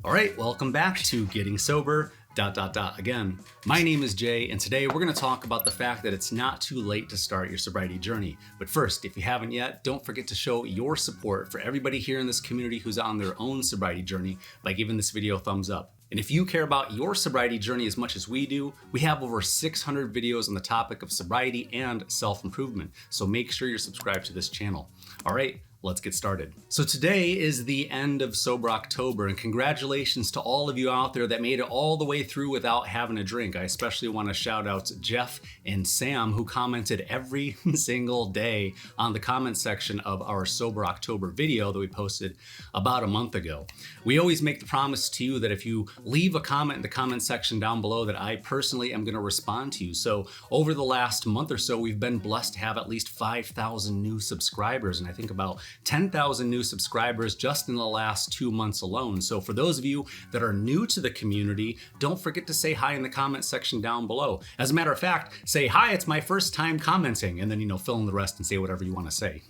All right, welcome back to Getting Sober. Again, my name is Jay, and today we're going to talk about the fact that it's not too late to start your sobriety journey. But first, if you haven't yet, don't forget to show your support for everybody here in this community who's on their own sobriety journey by giving this video a thumbs up. And if you care about your sobriety journey as much as we do, we have over 600 videos on the topic of sobriety and self-improvement. So make sure you're subscribed to this channel. All right, let's get started. So today is the end of Sober October, and congratulations to all of you out there that made it all the way through without having a drink. I especially want to shout out Jeff and Sam, who commented every single day on the comment section of our Sober October video that we posted about a month ago. We always make the promise to you that if you leave a comment in the comment section down below, that I personally am going to respond to you. So over the last month or so, we've been blessed to have at least 5,000 new subscribers, and I think about 10,000 new subscribers just in the last 2 months alone. So for those of you that are new to the community, don't forget to say hi in the comment section down below. As a matter of fact, say, hi, it's my first time commenting, and then, fill in the rest and say whatever you want to say.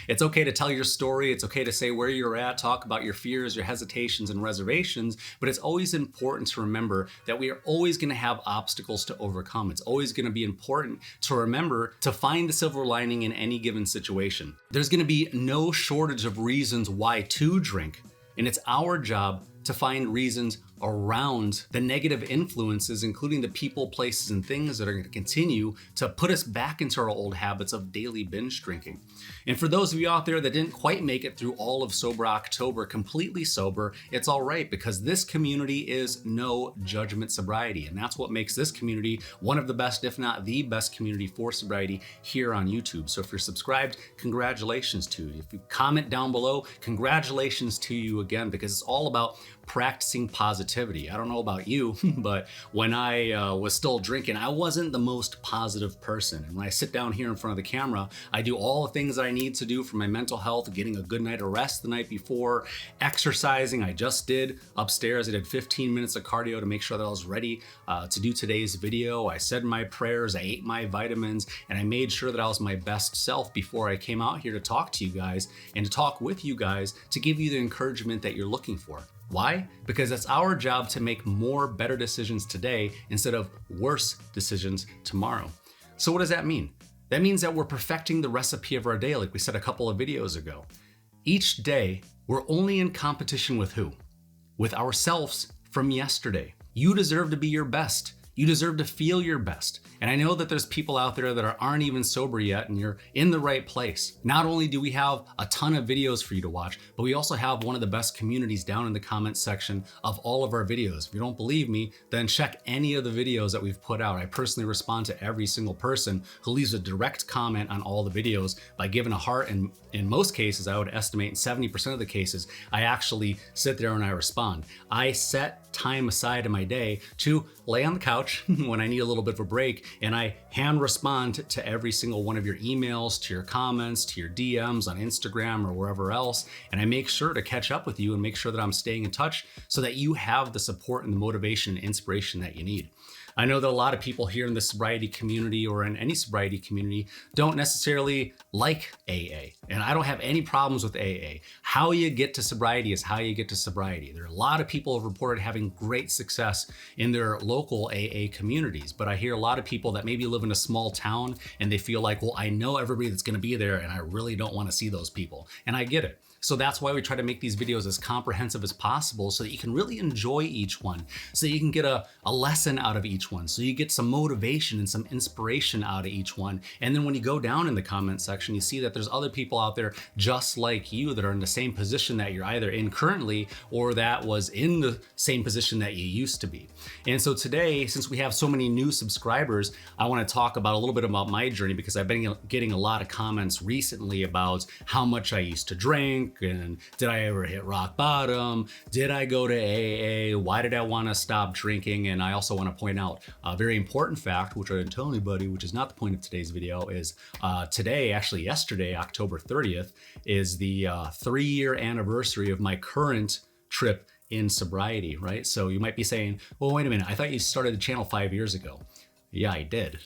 It's okay to tell your story. It's okay to say where you're at, talk about your fears, your hesitations, and reservations, but it's always important to remember that we are always going to have obstacles to overcome. It's always going to be important to remember to find the silver lining in any given situation. There's going to be no shortage of reasons why to drink, and it's our job to find reasons around the negative influences, including the people, places, and things that are going to continue to put us back into our old habits of daily binge drinking. And for those of you out there that didn't quite make it through all of Sober October completely sober, it's all right, because this community is no judgment sobriety. And that's what makes this community one of the best, if not the best community for sobriety here on YouTube. So if you're subscribed, congratulations to you. If you comment down below, congratulations to you again, because it's all about practicing positivity. I don't know about you, but when I was still drinking, I wasn't the most positive person. And when I sit down here in front of the camera, I do all the things that I need to do for my mental health, getting a good night of rest the night before, exercising. I just did upstairs. I did 15 minutes of cardio to make sure that I was ready to do today's video. I said my prayers, I ate my vitamins, and I made sure that I was my best self before I came out here to talk to you guys and to talk with you guys to give you the encouragement that you're looking for. Why? Because it's our job to make more better decisions today instead of worse decisions tomorrow. So what does that mean? That means that we're perfecting the recipe of our day, like we said a couple of videos ago. Each day, we're only in competition with who? With ourselves from yesterday. You deserve to be your best. You deserve to feel your best. And I know that there's people out there that aren't even sober yet, and you're in the right place. Not only do we have a ton of videos for you to watch, but we also have one of the best communities down in the comments section of all of our videos. If you don't believe me, then check any of the videos that we've put out. I personally respond to every single person who leaves a direct comment on all the videos by giving a heart, and in most cases, I would estimate in 70% of the cases, I actually sit there and I respond. I set time aside in my day to lay on the couch when I need a little bit of a break, and I hand respond to every single one of your emails, to your comments, to your DMs on Instagram or wherever else, and I make sure to catch up with you and make sure that I'm staying in touch so that you have the support and the motivation and inspiration that you need. I know that a lot of people here in the sobriety community or in any sobriety community don't necessarily like AA, and I don't have any problems with AA. How you get to sobriety is how you get to sobriety. There are a lot of people who have reported having great success in their local AA communities, but I hear a lot of people that maybe live in a small town and they feel like, well, I know everybody that's going to be there and I really don't want to see those people. And I get it. So that's why we try to make these videos as comprehensive as possible so that you can really enjoy each one, so you can get a lesson out of each one, so you get some motivation and some inspiration out of each one. And then when you go down in the comment section, you see that there's other people out there just like you that are in the same position that you're either in currently or that was in the same position that you used to be. And so today, since we have so many new subscribers, I want to talk about a little bit about my journey, because I've been getting a lot of comments recently about how much I used to drink, and did I ever hit rock bottom? Did I go to AA? Why did I want to stop drinking? And I also want to point out a very important fact, which I didn't tell anybody, which is not the point of today's video, is today, actually yesterday, October 30th, is the 3-year anniversary of my current trip in sobriety, right? So you might be saying, well, wait a minute, I thought you started the channel 5 years ago. Yeah, I did.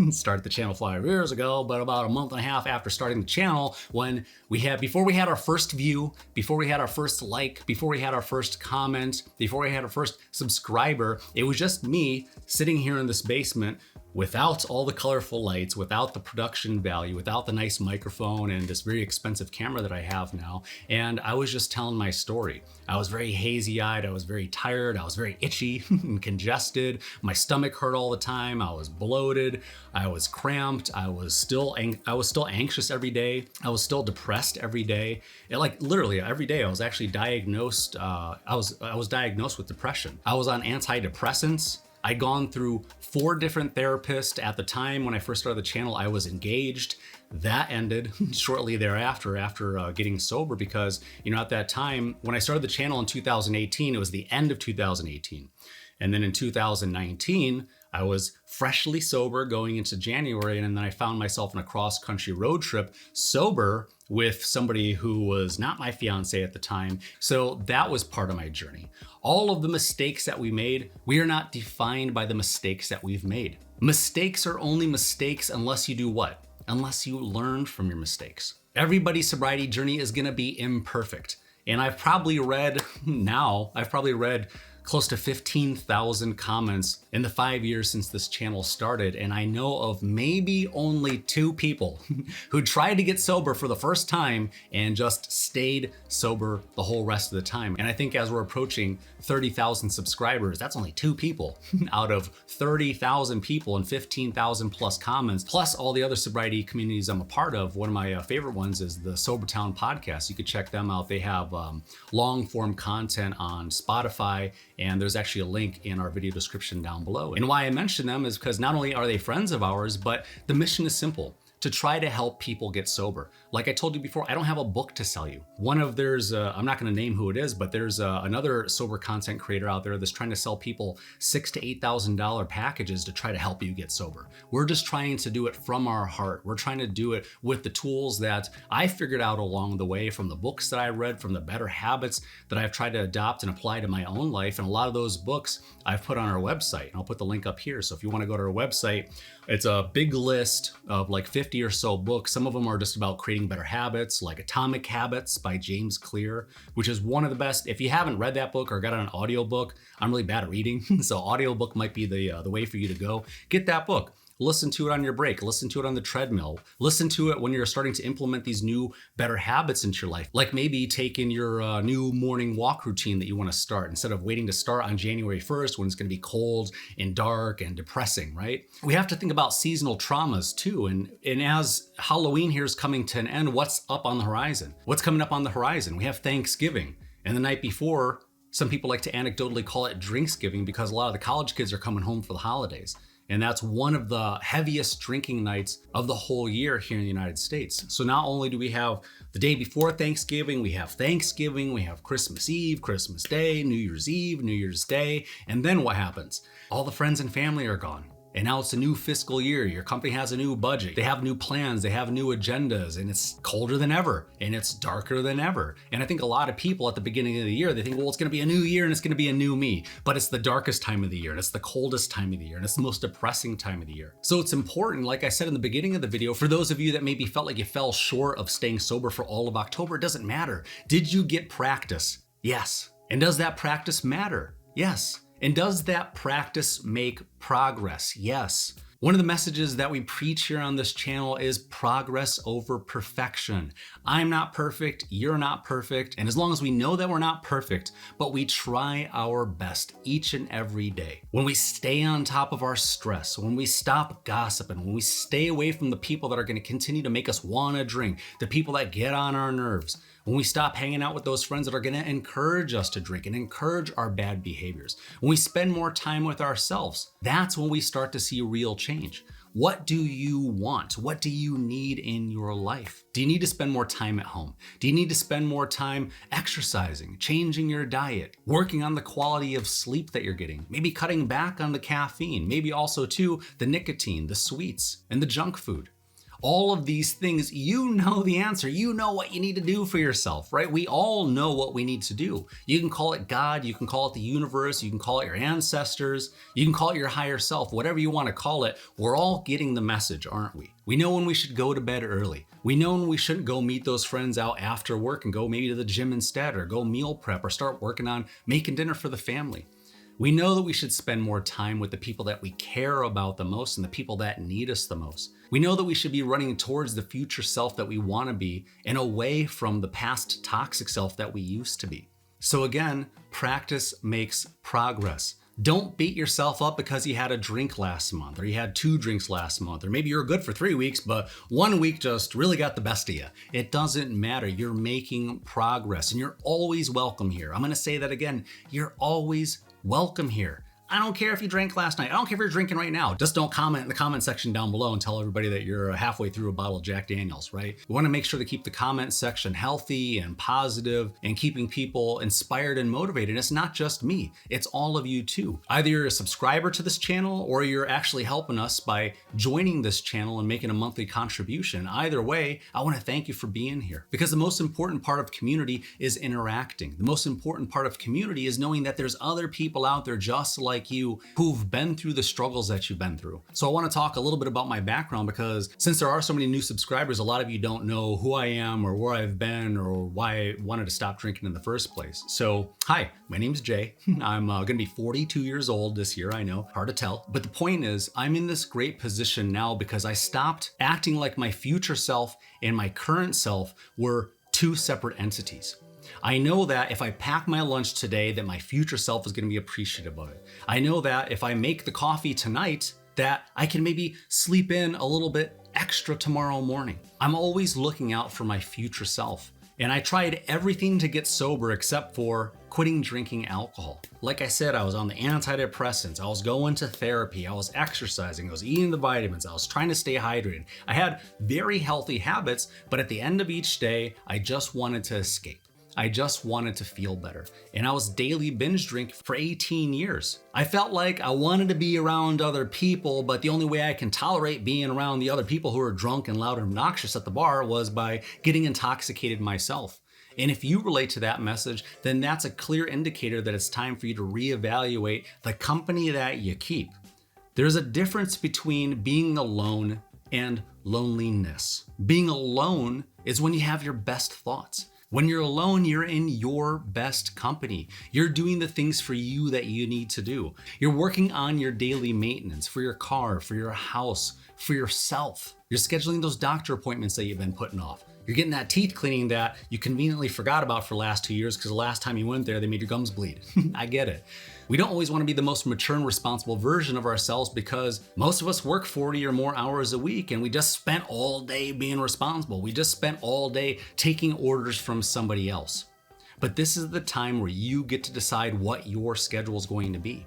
Started the channel 5 years ago, but about a month and a half after starting the channel, before we had our first view, before we had our first like, before we had our first comment, before we had our first subscriber, it was just me sitting here in this basement without all the colorful lights, without the production value, without the nice microphone and this very expensive camera that I have now. And I was just telling my story. I was very hazy-eyed, I was very tired, I was very itchy and congested. My stomach hurt all the time, I was bloated, I was cramped, I was still anxious every day, I was still depressed every day. Like literally every day I was actually diagnosed, I was diagnosed with depression. I was on antidepressants. I'd gone through 4 different therapists. At the time when I first started the channel, I was engaged. That ended shortly thereafter, after getting sober, because at that time, when I started the channel in 2018, it was the end of 2018. And then in 2019, I was freshly sober going into January, and then I found myself in a cross-country road trip sober with somebody who was not my fiance at the time. So that was part of my journey. All of the mistakes that we made, we are not defined by the mistakes that we've made. Mistakes are only mistakes unless you do what? Unless you learn from your mistakes. Everybody's sobriety journey is gonna be imperfect. And I've probably read close to 15,000 comments in the 5 years since this channel started. And I know of maybe only 2 people who tried to get sober for the first time and just stayed sober the whole rest of the time. And I think as we're approaching 30,000 subscribers, that's only 2 people out of 30,000 people and 15,000 plus comments, plus all the other sobriety communities I'm a part of. One of my favorite ones is the Sobertown podcast. You could check them out. They have long form content on Spotify, and there's actually a link in our video description down below. And why I mention them is because not only are they friends of ours, but the mission is simple: to try to help people get sober. Like I told you before, I don't have a book to sell you. I'm not gonna name who it is, but there's another sober content creator out there that's trying to sell people $6,000 to $8,000 packages to try to help you get sober. We're just trying to do it from our heart. We're trying to do it with the tools that I figured out along the way, from the books that I read, from the better habits that I've tried to adopt and apply to my own life. And a lot of those books I've put on our website. And I'll put the link up here. So if you wanna go to our website, it's a big list of like 50 or so books. Some of them are just about creating better habits, like Atomic Habits by James Clear, which is one of the best. If you haven't read that book or got an audiobook, I'm really bad at reading, so audiobook might be the way for you to go. Get that book. Listen to it on your break, listen to it on the treadmill, listen to it when you're starting to implement these new better habits into your life. Like maybe taking your new morning walk routine that you want to start, instead of waiting to start on January 1st when it's going to be cold and dark and depressing, right? We have to think about seasonal traumas too. And as Halloween here is coming to an end, what's up on the horizon? What's coming up on the horizon? We have Thanksgiving. And the night before, some people like to anecdotally call it Drinksgiving, because a lot of the college kids are coming home for the holidays. And that's one of the heaviest drinking nights of the whole year here in the United States. So not only do we have the day before Thanksgiving, we have Christmas Eve, Christmas Day, New Year's Eve, New Year's Day. And then what happens? All the friends and family are gone. And now it's a new fiscal year. Your company has a new budget. They have new plans. They have new agendas, and it's colder than ever and it's darker than ever. And I think a lot of people at the beginning of the year, they think, well, it's going to be a new year and it's going to be a new me. But it's the darkest time of the year, and it's the coldest time of the year, and it's the most depressing time of the year. So it's important, like I said in the beginning of the video, for those of you that maybe felt like you fell short of staying sober for all of October, it doesn't matter. Did you get practice? Yes. And does that practice matter? Yes. And does that practice make progress? Yes. One of the messages that we preach here on this channel is progress over perfection. I'm not perfect, you're not perfect, and as long as we know that we're not perfect, but we try our best each and every day, when we stay on top of our stress, when we stop gossiping, when we stay away from the people that are going to continue to make us want to drink, the people that get on our nerves, when we stop hanging out with those friends that are going to encourage us to drink and encourage our bad behaviors, when we spend more time with ourselves, that's when we start to see real change. What do you want? What do you need in your life? Do you need to spend more time at home? Do you need to spend more time exercising, changing your diet, working on the quality of sleep that you're getting, maybe cutting back on the caffeine, maybe also too the nicotine, the sweets, and the junk food? All of these things, you know the answer. You know what you need to do for yourself, right? We all know what we need to do. You can call it God, you can call it the universe, you can call it your ancestors, you can call it your higher self, whatever you want to call it. We're all getting the message, aren't we? We know when we should go to bed early. We know when we shouldn't go meet those friends out after work and go maybe to the gym instead, or go meal prep, or start working on making dinner for the family. We know that we should spend more time with the people that we care about the most and the people that need us the most. We know that we should be running towards the future self that we want to be and away from the past toxic self that we used to be. So again, practice makes progress. Don't beat yourself up because you had a drink last month, or you had 2 drinks last month, or maybe you were good for 3 weeks, but 1 week just really got the best of you. It doesn't matter. You're making progress and you're always welcome here. I'm going to say that again. You're always welcome here. I don't care if you drank last night. I don't care if you're drinking right now. Just don't comment in the comment section down below and tell everybody that you're halfway through a bottle of Jack Daniels, right? We want to make sure to keep the comment section healthy and positive and keeping people inspired and motivated. It's not just me, it's all of you too. Either you're a subscriber to this channel or you're actually helping us by joining this channel and making a monthly contribution. Either way, I want to thank you for being here, because the most important part of community is interacting. The most important part of community is knowing that there's other people out there just like you who've been through the struggles that you've been through. So I want to talk a little bit about my background, because since there are so many new subscribers, a lot of you don't know who I am or where I've been or why I wanted to stop drinking in the first place. So hi, my name's Jay. I'm going to be 42 years old this year. I know, hard to tell. But the point is, I'm in this great position now because I stopped acting like my future self and my current self were 2 separate entities. I know that if I pack my lunch today, that my future self is going to be appreciative of it. I know that if I make the coffee tonight, that I can maybe sleep in a little bit extra tomorrow morning. I'm always looking out for my future self. And I tried everything to get sober except for quitting drinking alcohol. Like I said, I was on the antidepressants, I was going to therapy, I was exercising, I was eating the vitamins, I was trying to stay hydrated. I had very healthy habits, but at the end of each day, I just wanted to escape. I just wanted to feel better. And I was daily binge drinking for 18 years. I felt like I wanted to be around other people, but the only way I can tolerate being around the other people who are drunk and loud and obnoxious at the bar was by getting intoxicated myself. And if you relate to that message, then that's a clear indicator that it's time for you to reevaluate the company that you keep. There's a difference between being alone and loneliness. Being alone is when you have your best thoughts. When you're alone, you're in your best company. You're doing the things for you that you need to do. You're working on your daily maintenance for your car, for your house, for yourself. You're scheduling those doctor appointments that you've been putting off. You're getting that teeth cleaning that you conveniently forgot about for the last 2 years because the last time you went there, they made your gums bleed. I get it. We don't always want to be the most mature and responsible version of ourselves because most of us work 40 or more hours a week and we just spent all day being responsible. We just spent all day taking orders from somebody else. But this is the time where you get to decide what your schedule is going to be.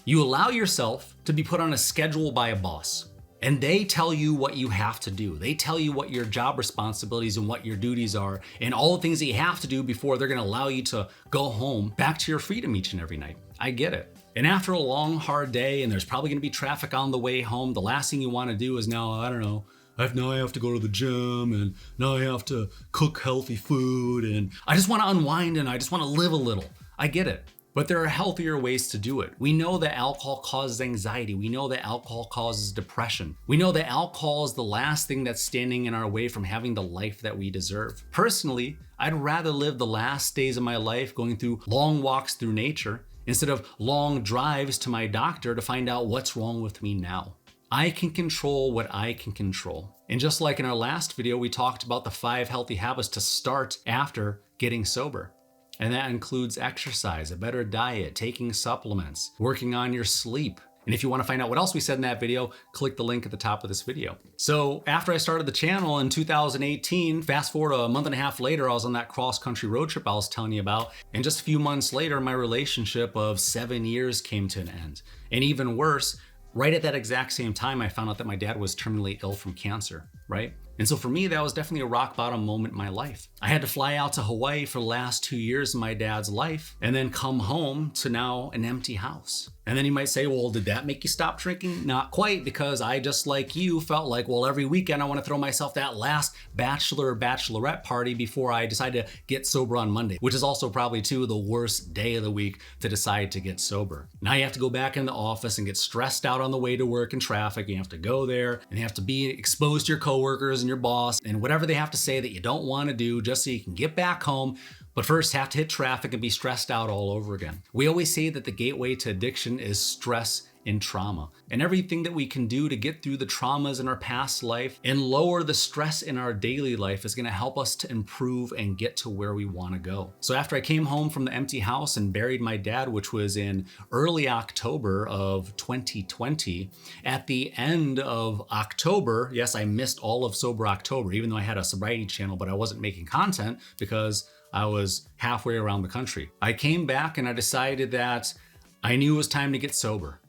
You allow yourself to be put on a schedule by a boss. And they tell you what you have to do. They tell you what your job responsibilities and what your duties are and all the things that you have to do before they're gonna allow you to go home back to your freedom each and every night. I get it. And after a long, hard day, and there's probably gonna be traffic on the way home, the last thing you wanna do is now I have to go to the gym, and now I have to cook healthy food, and I just wanna unwind and I just wanna live a little. I get it. But there are healthier ways to do it. We know that alcohol causes anxiety. We know that alcohol causes depression. We know that alcohol is the last thing that's standing in our way from having the life that we deserve. Personally, I'd rather live the last days of my life going through long walks through nature instead of long drives to my doctor to find out what's wrong with me now. I can control what I can control. And just like in our last video, we talked about the 5 healthy habits to start after getting sober. And that includes exercise, a better diet, taking supplements, working on your sleep. And if you want to find out what else we said in that video, click the link at the top of this video. So after I started the channel in 2018, fast forward a month and a half later, I was on that cross-country road trip I was telling you about. And just a few months later, my relationship of 7 years came to an end. And even worse, right at that exact same time, I found out that my dad was terminally ill from cancer, right? And so for me, that was definitely a rock bottom moment in my life. I had to fly out to Hawaii for the last 2 years of my dad's life and then come home to now an empty house. And then you might say, well, did that make you stop drinking? Not quite, because I, just like you, felt like, well, every weekend I want to throw myself that last bachelor or bachelorette party before I decide to get sober on Monday, which is also probably too the worst day of the week to decide to get sober. Now you have to go back in the office and get stressed out on the way to work in traffic. You have to go there and you have to be exposed to your coworkers and your boss and whatever they have to say that you don't want to do just so you can get back home. But first have to hit traffic and be stressed out all over again. We always say that the gateway to addiction is stress and trauma. And everything that we can do to get through the traumas in our past life and lower the stress in our daily life is going to help us to improve and get to where we want to go. So after I came home from the empty house and buried my dad, which was in early October of 2020, at the end of October, yes, I missed all of Sober October, even though I had a sobriety channel, but I wasn't making content because I was halfway around the country. I came back and I decided that I knew it was time to get sober.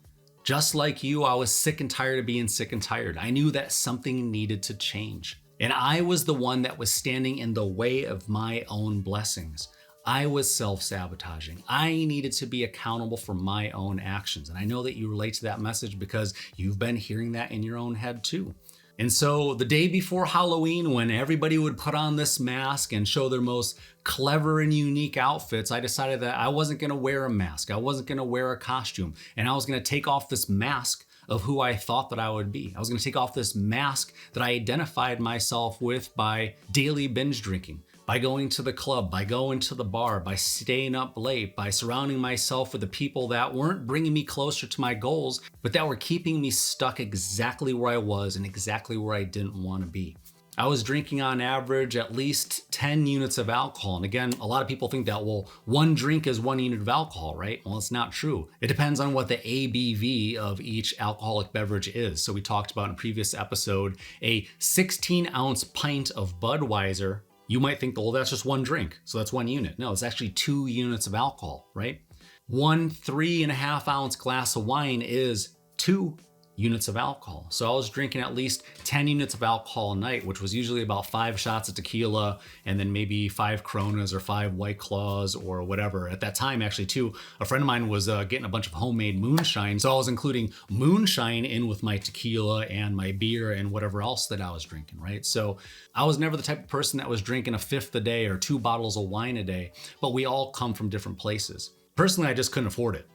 Just like you, I was sick and tired of being sick and tired. I knew that something needed to change. And I was the one that was standing in the way of my own blessings. I was self-sabotaging. I needed to be accountable for my own actions. And I know that you relate to that message because you've been hearing that in your own head too. And so the day before Halloween, when everybody would put on this mask and show their most clever and unique outfits, I decided that I wasn't going to wear a mask. I wasn't going to wear a costume. And I was going to take off this mask of who I thought that I would be. I was going to take off this mask that I identified myself with by daily binge drinking, by going to the club, by going to the bar, by staying up late, by surrounding myself with the people that weren't bringing me closer to my goals, but that were keeping me stuck exactly where I was and exactly where I didn't want to be. I was drinking on average at least 10 units of alcohol. And again, a lot of people think that, well, one drink is 1 unit of alcohol, right? Well, it's not true. It depends on what the ABV of each alcoholic beverage is. So we talked about in a previous episode, a 16-ounce pint of Budweiser. You might think, well, that's just one drink, so that's 1 unit. No, it's actually 2 units of alcohol, right? 1 3.5-ounce glass of wine is 2 units of alcohol. So I was drinking at least 10 units of alcohol a night, which was usually about 5 shots of tequila and then maybe 5 Coronas or 5 White Claws or whatever. At that time, actually, too, a friend of mine was getting a bunch of homemade moonshine. So I was including moonshine in with my tequila and my beer and whatever else that I was drinking, right? So I was never the type of person that was drinking a fifth a day or 2 bottles of wine a day, but we all come from different places. Personally, I just couldn't afford it.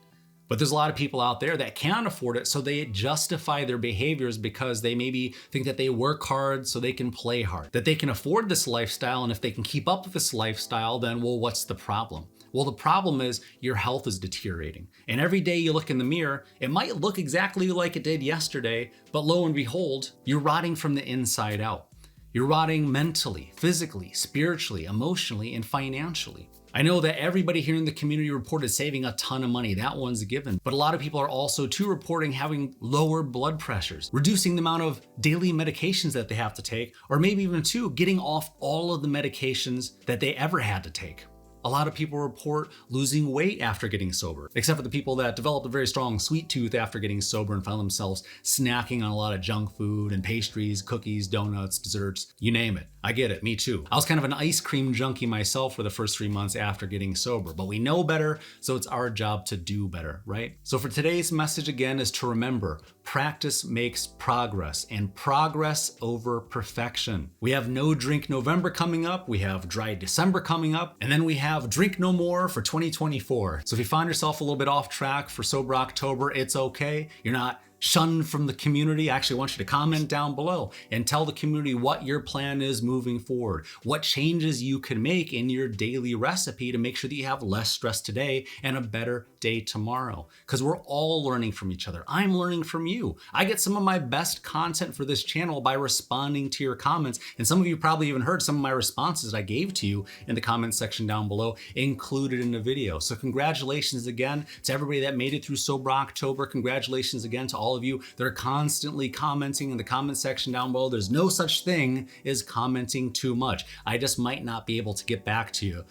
But there's a lot of people out there that can afford it, so they justify their behaviors because they maybe think that they work hard so they can play hard, that they can afford this lifestyle, and if they can keep up with this lifestyle, then, well, what's the problem? Well, the problem is your health is deteriorating. And every day you look in the mirror, it might look exactly like it did yesterday, but lo and behold, you're rotting from the inside out. You're rotting mentally, physically, spiritually, emotionally, and financially. I know that everybody here in the community reported saving a ton of money. That one's a given. But a lot of people are also too reporting having lower blood pressures, reducing the amount of daily medications that they have to take, or maybe even too, getting off all of the medications that they ever had to take. A lot of people report losing weight after getting sober, except for the people that developed a very strong sweet tooth after getting sober and found themselves snacking on a lot of junk food and pastries, cookies, donuts, desserts, you name it. I get it, me too. I was kind of an ice cream junkie myself for the first 3 months after getting sober, but we know better, so it's our job to do better, right? So for today's message again is to remember, practice makes progress, and progress over perfection. We have No Drink November coming up, we have Dry December coming up, and then we have Drink No More for 2024. So if you find yourself a little bit off track for Sober October, it's okay. You're not shunned from the community. I actually want you to comment down below and tell the community what your plan is moving forward, what changes you can make in your daily recipe to make sure that you have less stress today and a better day tomorrow. Because we're all learning from each other. I'm learning from you. I get some of my best content for this channel by responding to your comments. And some of you probably even heard some of my responses I gave to you in the comments section down below included in the video. So congratulations again to everybody that made it through Sober October. Congratulations again to all of you that are constantly commenting in the comment section down below. There's no such thing as commenting too much. I just might not be able to get back to you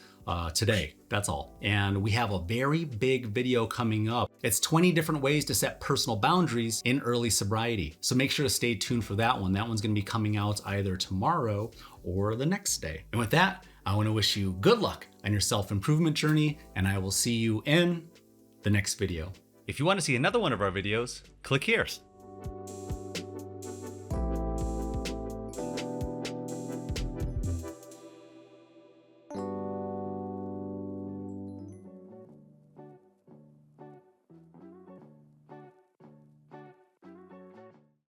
today. That's all. And we have a very big video coming up. It's 20 different ways to set personal boundaries in early sobriety. So make sure to stay tuned for that one. That one's gonna be coming out either tomorrow or the next day. And with that, I wanna wish you good luck on your self-improvement journey, and I will see you in the next video. If you wanna see another one of our videos, click here.